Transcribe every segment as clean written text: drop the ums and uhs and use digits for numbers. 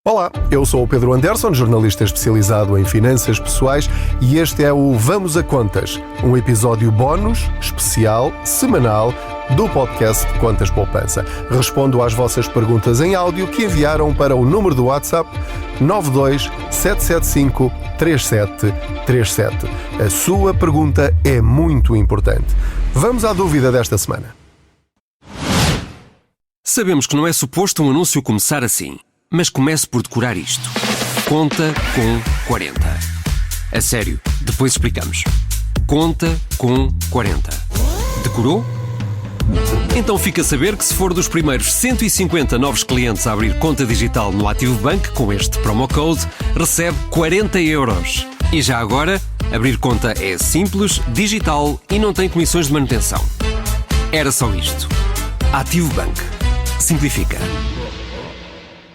Olá, eu sou o Pedro Anderson, jornalista especializado em finanças pessoais, e este é o Vamos a Contas, um episódio bónus, especial, semanal, do podcast Contas Poupança. Respondo às vossas perguntas em áudio que enviaram para o número do WhatsApp 927753737. A sua pergunta é muito importante. Vamos à dúvida desta semana. Sabemos que não é suposto um anúncio começar assim, mas comece por decorar isto. Conta com 40. A sério, depois explicamos. Conta com 40. Decorou? Então fica a saber que se for dos primeiros 150 novos clientes a abrir conta digital no AtivoBank com este promo code, recebe 40 euros. E já agora, abrir conta é simples, digital e não tem comissões de manutenção. Era só isto. AtivoBank. Simplifica.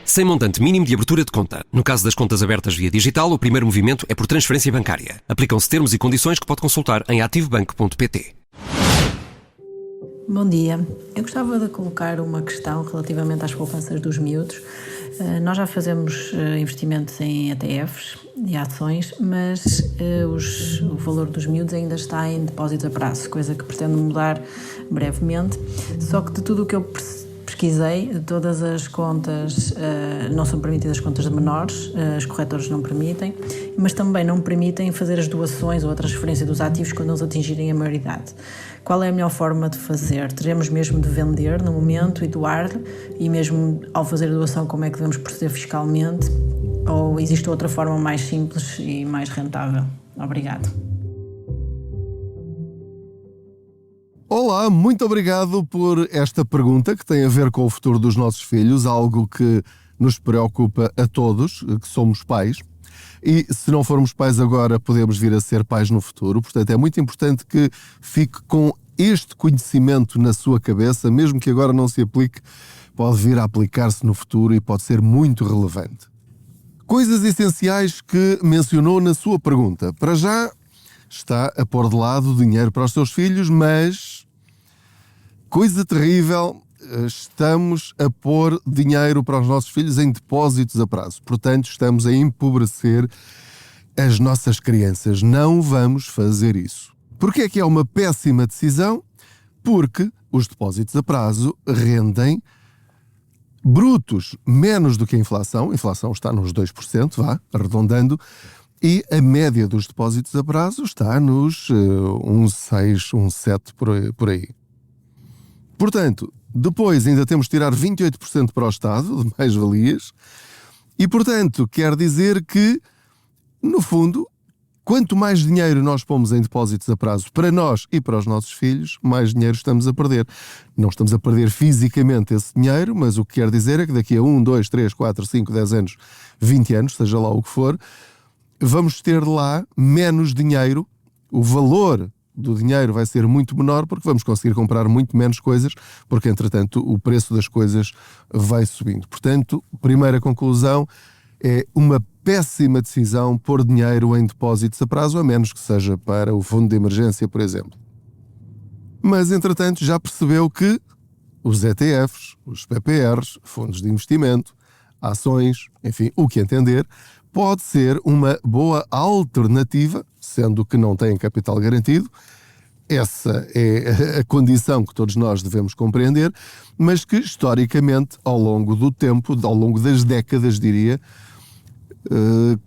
Sem montante mínimo de abertura de conta. No caso das contas abertas via digital, o primeiro movimento é por transferência bancária. Aplicam-se termos e condições que pode consultar em ativobank.pt. Bom dia. Eu gostava de colocar uma questão relativamente às poupanças dos miúdos. Nós já fazemos investimentos em ETFs e ações, mas o valor dos miúdos ainda está em depósitos a prazo, coisa que pretendo mudar brevemente. Só que de tudo o que eu pesquisei, todas as contas não são permitidas, contas de menores, as corretoras não permitem, mas também não permitem fazer as doações ou a transferência dos ativos quando eles atingirem a maioridade. Qual é a melhor forma de fazer? Teremos mesmo de vender no momento e doar? E mesmo ao fazer a doação, como é que devemos proceder fiscalmente? Ou existe outra forma mais simples e mais rentável? Obrigado. Olá, muito obrigado por esta pergunta que tem a ver com o futuro dos nossos filhos, algo que nos preocupa a todos, que somos pais. E se não formos pais agora, podemos vir a ser pais no futuro. Portanto, é muito importante que fique com este conhecimento na sua cabeça, mesmo que agora não se aplique, pode vir a aplicar-se no futuro e pode ser muito relevante. Coisas essenciais que mencionou na sua pergunta. Para já, está a pôr de lado dinheiro para os seus filhos, mas, coisa terrível, estamos a pôr dinheiro para os nossos filhos em depósitos a prazo. Portanto, estamos a empobrecer as nossas crianças. Não vamos fazer isso. Porquê é que é uma péssima decisão? Porque os depósitos a prazo rendem brutos menos do que a inflação. A inflação está nos 2%, arredondando. E a média dos depósitos a prazo está nos 1,6, 1,7 por aí. Portanto, depois ainda temos de tirar 28% para o Estado, de mais-valias, e, portanto, quer dizer que, no fundo, quanto mais dinheiro nós pomos em depósitos a prazo para nós e para os nossos filhos, mais dinheiro estamos a perder. Não estamos a perder fisicamente esse dinheiro, mas o que quer dizer é que daqui a 1, 2, 3, 4, 5, 10 anos, 20 anos, seja lá o que for, vamos ter lá menos dinheiro, o valor do dinheiro vai ser muito menor porque vamos conseguir comprar muito menos coisas, porque entretanto o preço das coisas vai subindo. Portanto, primeira conclusão, é uma péssima decisão pôr dinheiro em depósitos a prazo, a menos que seja para o fundo de emergência, por exemplo. Mas entretanto já percebeu que os ETFs, os PPRs, fundos de investimento, ações, enfim, o que entender, pode ser uma boa alternativa, sendo que não tem capital garantido. Essa é a condição que todos nós devemos compreender, mas que historicamente, ao longo do tempo, ao longo das décadas, diria,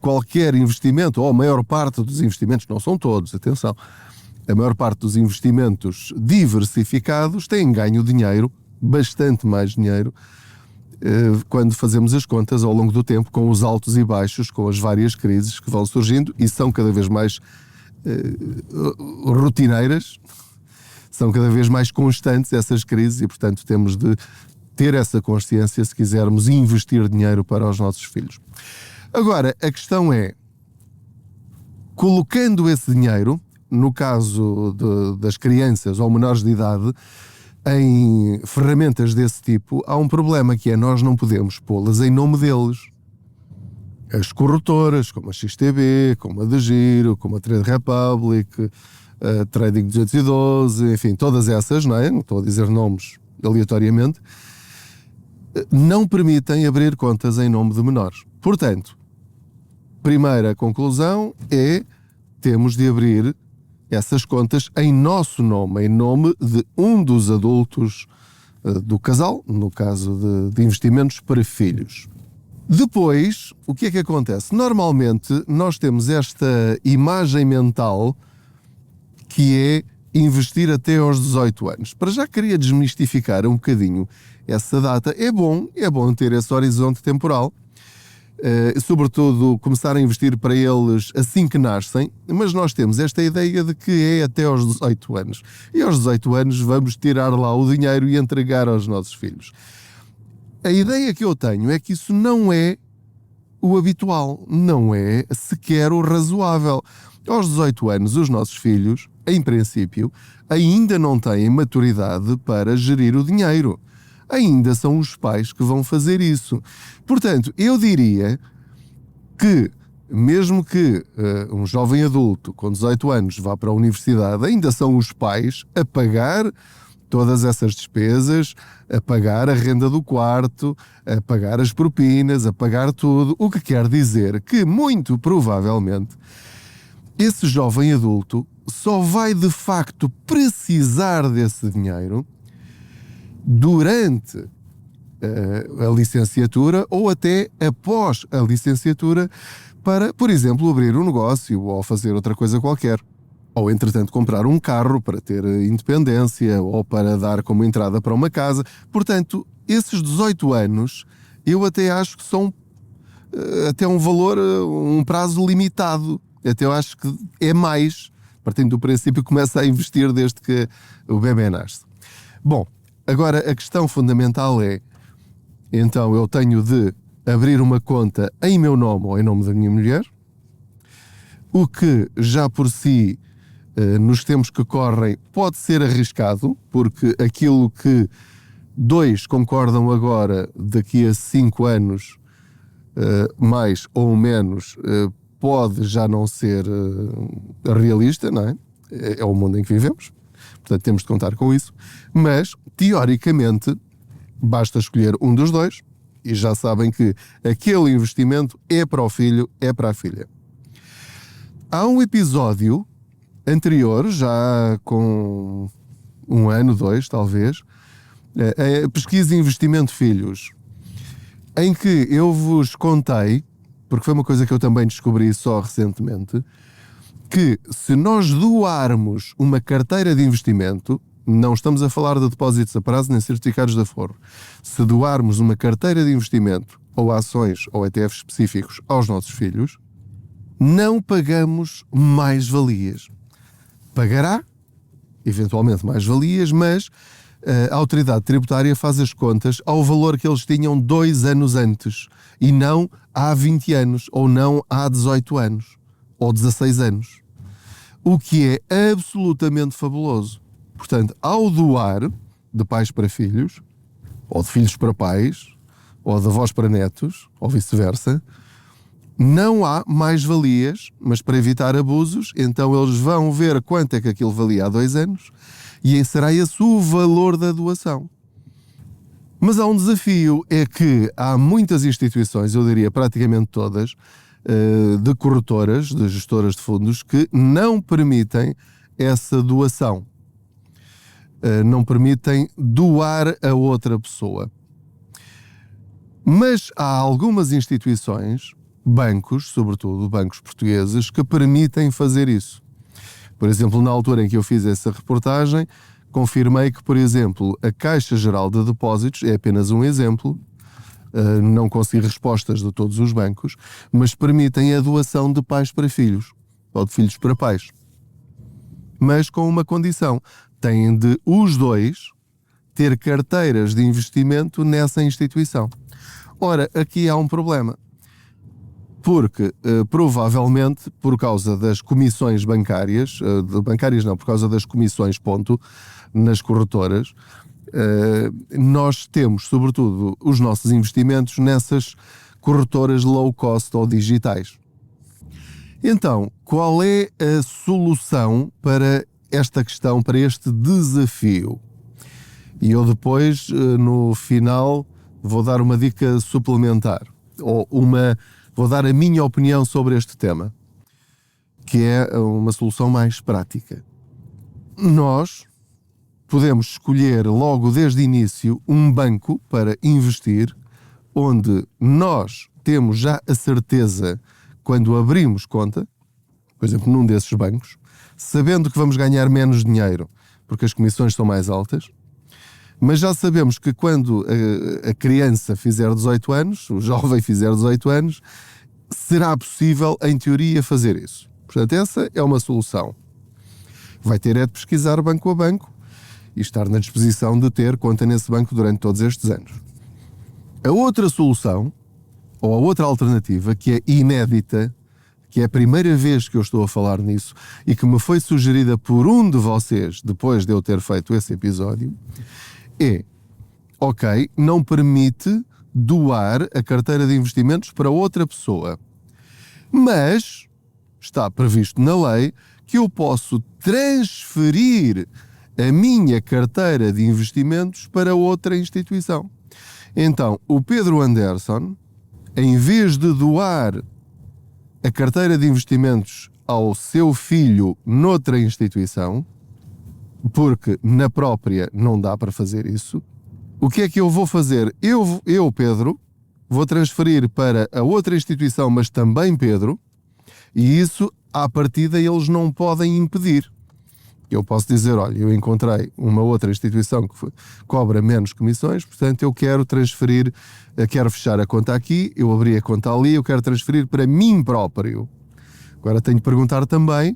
qualquer investimento, ou a maior parte dos investimentos, não são todos, atenção, a maior parte dos investimentos diversificados têm ganho dinheiro, bastante mais dinheiro, quando fazemos as contas ao longo do tempo, com os altos e baixos, com as várias crises que vão surgindo e são cada vez mais rotineiras, são cada vez mais constantes essas crises e, portanto, temos de ter essa consciência se quisermos investir dinheiro para os nossos filhos. Agora, a questão é, colocando esse dinheiro, no caso das crianças ou menores de idade, em ferramentas desse tipo, há um problema que é nós não podemos pô-las em nome deles. As corretoras, como a XTB, como a DeGiro, como a Trade Republic, a Trading 212, enfim, todas essas, não é? Não estou a dizer nomes aleatoriamente, não permitem abrir contas em nome de menores. Portanto, primeira conclusão é: temos de abrir essas contas em nosso nome, em nome de um dos adultos do casal, no caso de investimentos para filhos. Depois, o que é que acontece? Normalmente nós temos esta imagem mental que é investir até aos 18 anos. Para já queria desmistificar um bocadinho essa data. É bom ter esse horizonte temporal, sobretudo começar a investir para eles assim que nascem, mas nós temos esta ideia de que é até aos 18 anos. E aos 18 anos vamos tirar lá o dinheiro e entregar aos nossos filhos. A ideia que eu tenho é que isso não é o habitual, não é sequer o razoável. Aos 18 anos, os nossos filhos, em princípio, ainda não têm maturidade para gerir o dinheiro. Ainda são os pais que vão fazer isso. Portanto, eu diria que, mesmo que um jovem adulto com 18 anos vá para a universidade, ainda são os pais a pagar todas essas despesas, a pagar a renda do quarto, a pagar as propinas, a pagar tudo, o que quer dizer que, muito provavelmente, esse jovem adulto só vai de facto precisar desse dinheiro durante a licenciatura ou até após a licenciatura para, por exemplo, abrir um negócio ou fazer outra coisa qualquer. Ou, entretanto, comprar um carro para ter independência ou para dar como entrada para uma casa. Portanto, esses 18 anos, eu até acho que são até um valor, um prazo limitado. Até eu acho que é mais, partindo do princípio que começa a investir desde que o bebê nasce. Bom, agora a questão fundamental é, então eu tenho de abrir uma conta em meu nome ou em nome da minha mulher, o que já por si, nos tempos que correm, pode ser arriscado, porque aquilo que dois concordam agora, daqui a 5 anos, mais ou menos, pode já não ser realista, não é? É o mundo em que vivemos, portanto temos de contar com isso, mas, teoricamente, basta escolher um dos dois e já sabem que aquele investimento é para o filho, é para a filha. Há um episódio anterior, já com 1 ano, 2 talvez, a pesquisa e investimento filhos, em que eu vos contei, porque foi uma coisa que eu também descobri só recentemente, que se nós doarmos uma carteira de investimento, não estamos a falar de depósitos a prazo nem certificados de aforro, se doarmos uma carteira de investimento ou ações ou ETFs específicos aos nossos filhos, não pagamos mais-valias. Pagará, eventualmente, mais-valias, mas a autoridade tributária faz as contas ao valor que eles tinham 2 anos antes e não há 20 anos, ou não há 18 anos, ou 16 anos. O que é absolutamente fabuloso. Portanto, ao doar de pais para filhos, ou de filhos para pais, ou de avós para netos, ou vice-versa, não há mais-valias, mas para evitar abusos, então eles vão ver quanto é que aquilo valia há 2 anos e será esse o valor da doação. Mas há um desafio, é que há muitas instituições, eu diria praticamente todas, de corretoras, de gestoras de fundos, que não permitem essa doação. Não permitem doar a outra pessoa. Mas há algumas instituições, bancos, sobretudo bancos portugueses, que permitem fazer isso. Por exemplo, na altura em que eu fiz essa reportagem, confirmei que, por exemplo, a Caixa Geral de Depósitos, é apenas um exemplo, não consegui respostas de todos os bancos, mas permitem a doação de pais para filhos, ou de filhos para pais. Mas com uma condição, têm de os dois ter carteiras de investimento nessa instituição. Ora, aqui há um problema. Porque, provavelmente, por causa das comissões bancárias, por causa das comissões, nas corretoras, nós temos, sobretudo, os nossos investimentos nessas corretoras low cost ou digitais. Então, qual é a solução para esta questão, para este desafio? E eu depois, no final, vou dar uma dica suplementar. Vou dar a minha opinião sobre este tema, que é uma solução mais prática. Nós podemos escolher logo desde o início um banco para investir, onde nós temos já a certeza, quando abrimos conta, por exemplo, num desses bancos, sabendo que vamos ganhar menos dinheiro, porque as comissões são mais altas, mas já sabemos que quando a criança fizer 18 anos, o jovem fizer 18 anos, será possível, em teoria, fazer isso. Portanto, essa é uma solução. Vai ter de pesquisar banco a banco e estar na disposição de ter conta nesse banco durante todos estes anos. A outra solução, ou a outra alternativa, que é inédita, que é a primeira vez que eu estou a falar nisso e que me foi sugerida por um de vocês depois de eu ter feito esse episódio, é, ok, não permite doar a carteira de investimentos para outra pessoa, mas está previsto na lei que eu posso transferir a minha carteira de investimentos para outra instituição. Então, o Pedro Anderson, em vez de doar a carteira de investimentos ao seu filho noutra instituição, porque na própria não dá para fazer isso, o que é que eu vou fazer? Eu, Pedro, vou transferir para a outra instituição, mas também Pedro, e isso, à partida, eles não podem impedir. Eu posso dizer, olha, eu encontrei uma outra instituição que cobra menos comissões, portanto eu quero transferir, quero fechar a conta aqui, eu abri a conta ali, eu quero transferir para mim próprio. Agora tenho de perguntar também,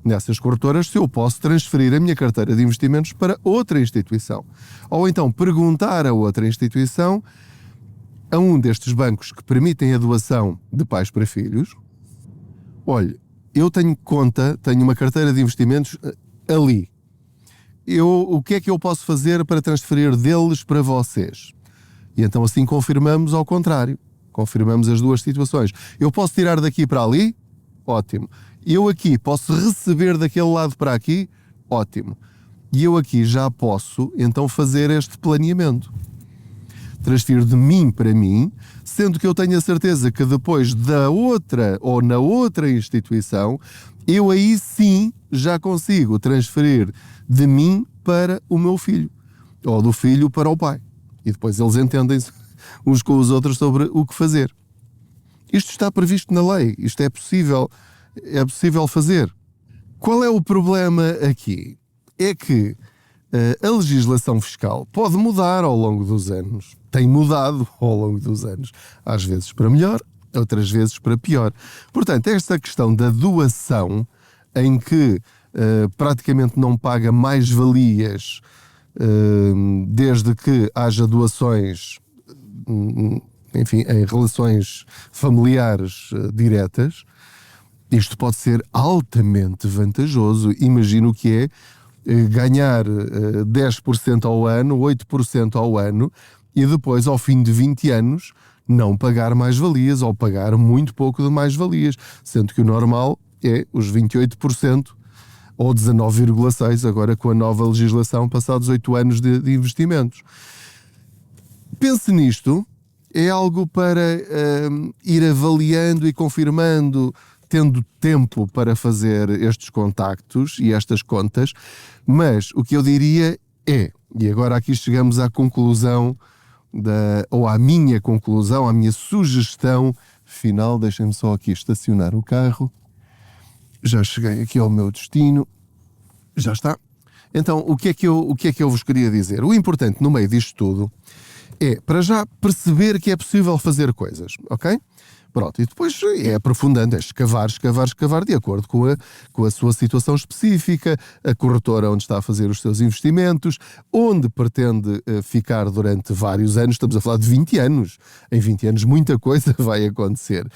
nessas corretoras, se eu posso transferir a minha carteira de investimentos para outra instituição. Ou então perguntar a outra instituição, a um destes bancos que permitem a doação de pais para filhos, olha, eu tenho conta, tenho uma carteira de investimentos ali. O que é que eu posso fazer para transferir deles para vocês? E então assim confirmamos ao contrário. Confirmamos as duas situações. Eu posso tirar daqui para ali? Ótimo. Eu aqui posso receber daquele lado para aqui? Ótimo. E eu aqui já posso então fazer este planeamento. Transferir de mim para mim, sendo que eu tenho a certeza que depois da outra ou na outra instituição, eu aí sim já consigo transferir de mim para o meu filho, ou do filho para o pai. E depois eles entendem-se uns com os outros sobre o que fazer. Isto está previsto na lei, isto é possível fazer. Qual é o problema aqui? É que a legislação fiscal pode mudar ao longo dos anos. Tem mudado ao longo dos anos. Às vezes para melhor, outras vezes para pior. Portanto, esta questão da doação, em que praticamente não paga mais-valias desde que haja doações, enfim, em relações familiares diretas, isto pode ser altamente vantajoso. Imagino o que é ganhar 10% ao ano, 8% ao ano, e depois, ao fim de 20 anos, não pagar mais-valias ou pagar muito pouco de mais-valias, sendo que o normal é os 28% ou 19,6% agora com a nova legislação, passados 8 anos de investimentos. Pense nisto, é algo para ir avaliando e confirmando, tendo tempo para fazer estes contactos e estas contas, mas o que eu diria é, e agora aqui chegamos à conclusão, ou à minha conclusão, à minha sugestão final, deixem-me só aqui estacionar o carro, já cheguei aqui ao meu destino, já está. Então, o que é que eu vos queria dizer? O importante no meio disto tudo é, para já, perceber que é possível fazer coisas, ok? Pronto, e depois é aprofundando, é escavar de acordo com a sua situação específica, a corretora onde está a fazer os seus investimentos, onde pretende ficar durante vários anos, estamos a falar de 20 anos, em 20 anos muita coisa vai acontecer.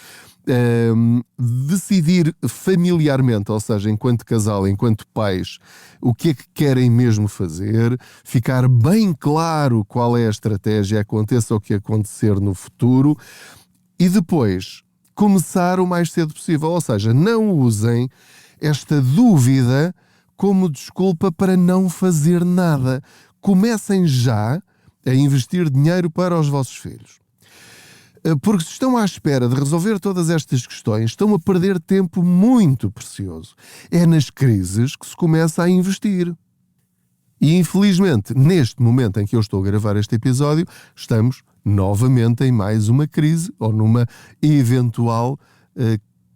Decidir familiarmente, ou seja, enquanto casal, enquanto pais, o que é que querem mesmo fazer, ficar bem claro qual é a estratégia, aconteça o que acontecer no futuro, e depois começar o mais cedo possível, ou seja, não usem esta dúvida como desculpa para não fazer nada. Comecem já a investir dinheiro para os vossos filhos. Porque se estão à espera de resolver todas estas questões, estão a perder tempo muito precioso. É nas crises que se começa a investir. E infelizmente, neste momento em que eu estou a gravar este episódio, estamos novamente em mais uma crise, ou numa eventual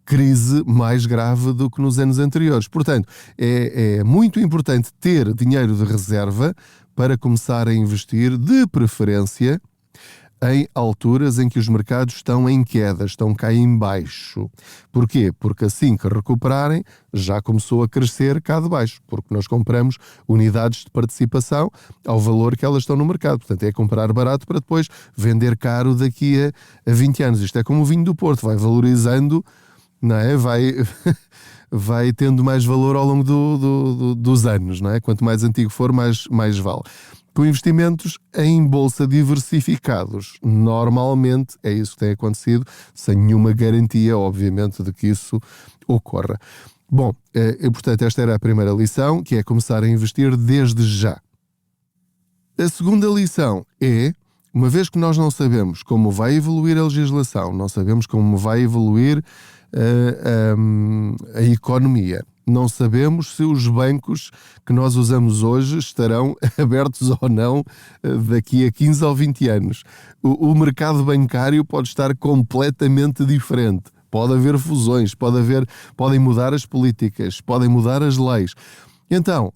crise mais grave do que nos anos anteriores. Portanto, é muito importante ter dinheiro de reserva para começar a investir, de preferência, em alturas em que os mercados estão em queda, estão cá em baixo. Porquê? Porque assim que recuperarem, já começou a crescer cá de baixo, porque nós compramos unidades de participação ao valor que elas estão no mercado. Portanto, é comprar barato para depois vender caro daqui a 20 anos. Isto é como o vinho do Porto, vai valorizando, não é? Vai tendo mais valor ao longo dos anos, não é? Quanto mais antigo for, mais vale. Com investimentos em bolsa diversificados, normalmente é isso que tem acontecido, sem nenhuma garantia, obviamente, de que isso ocorra. Bom, portanto, esta era a primeira lição, que é começar a investir desde já. A segunda lição é, uma vez que nós não sabemos como vai evoluir a legislação, não sabemos como vai evoluir a economia, não sabemos se os bancos que nós usamos hoje estarão abertos ou não daqui a 15 ou 20 anos. O mercado bancário pode estar completamente diferente. Pode haver fusões, podem mudar as políticas, podem mudar as leis. Então,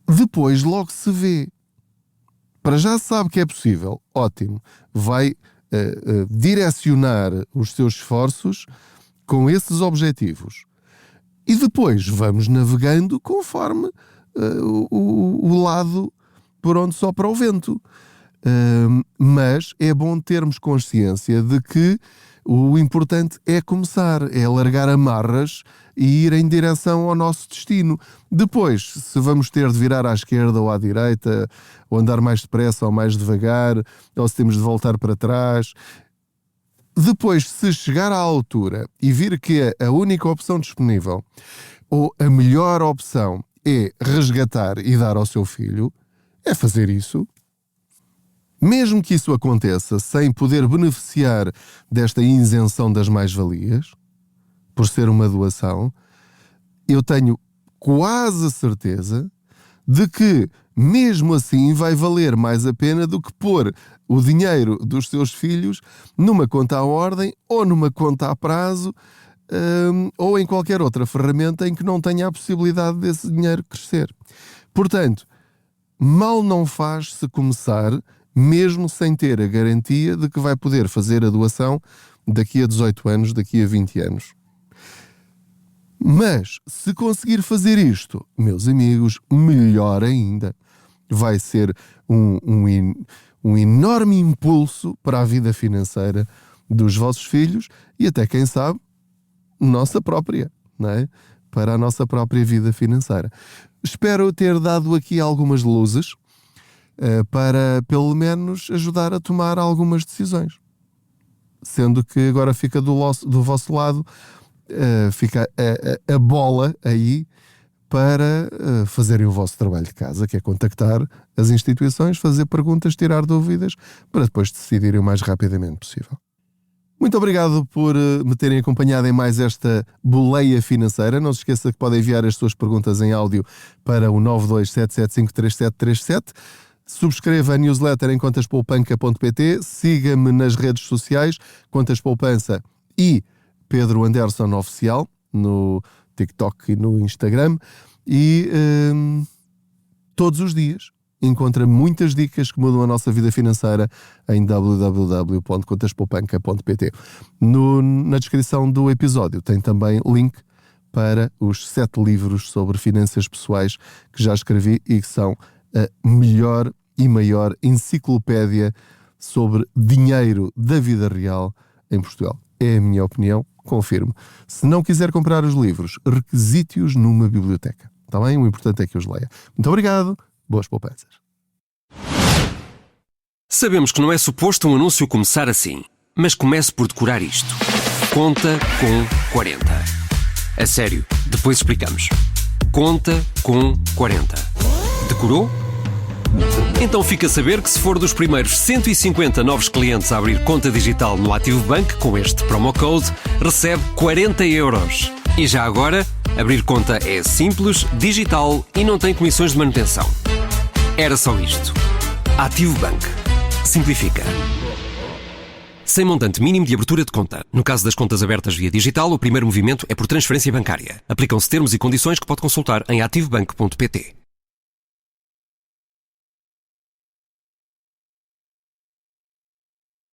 depois logo se vê. Para já sabe que é possível, ótimo. Vai direcionar os seus esforços com esses objetivos. E depois vamos navegando conforme o lado por onde sopra o vento. Mas é bom termos consciência de que o importante é começar, é largar amarras e ir em direção ao nosso destino. Depois, se vamos ter de virar à esquerda ou à direita, ou andar mais depressa ou mais devagar, ou se temos de voltar para trás. Depois, se chegar à altura e vir que a única opção disponível, ou a melhor opção, é resgatar e dar ao seu filho, é fazer isso. Mesmo que isso aconteça sem poder beneficiar desta isenção das mais-valias, por ser uma doação, eu tenho quase certeza de que, mesmo assim, vai valer mais a pena do que pôr o dinheiro dos seus filhos numa conta à ordem ou numa conta a prazo ou em qualquer outra ferramenta em que não tenha a possibilidade desse dinheiro crescer. Portanto, mal não faz se começar, mesmo sem ter a garantia de que vai poder fazer a doação daqui a 18 anos, daqui a 20 anos. Mas, se conseguir fazer isto, meus amigos, melhor ainda. Vai ser um enorme impulso para a vida financeira dos vossos filhos e até, quem sabe, nossa própria, não é? Para a nossa própria vida financeira. Espero ter dado aqui algumas luzes para, pelo menos, ajudar a tomar algumas decisões. Sendo que agora fica do vosso lado, fica a bola aí para fazerem o vosso trabalho de casa, que é contactar as instituições, fazer perguntas, tirar dúvidas, para depois decidirem o mais rapidamente possível. Muito obrigado por me terem acompanhado em mais esta boleia financeira. Não se esqueça que podem enviar as suas perguntas em áudio para o 927753737. Subscreva a newsletter em contaspoupanca.pt, siga-me nas redes sociais, Contas Poupança e Pedro Anderson Oficial, no TikTok e no Instagram, e todos os dias encontra muitas dicas que mudam a nossa vida financeira em www.contaspoupanca.pt. Na descrição do episódio tem também link para os 7 livros sobre finanças pessoais que já escrevi e que são a melhor e maior enciclopédia sobre dinheiro da vida real em Portugal. É a minha opinião, confirmo. Se não quiser comprar os livros, requisite-os numa biblioteca. Está bem? O importante é que os leia. Muito obrigado. Boas poupanças. Sabemos que não é suposto um anúncio começar assim, mas comece por decorar isto. Conta com 40. A sério, depois explicamos. Conta com 40. Decorou? Então fica a saber que se for dos primeiros 150 novos clientes a abrir conta digital no Ativo Bank com este promo code, recebe 40 €. E já agora, abrir conta é simples, digital e não tem comissões de manutenção. Era só isto. Ativo Bank. Simplifica. Sem montante mínimo de abertura de conta. No caso das contas abertas via digital, o primeiro movimento é por transferência bancária. Aplicam-se termos e condições que pode consultar em ativobank.pt.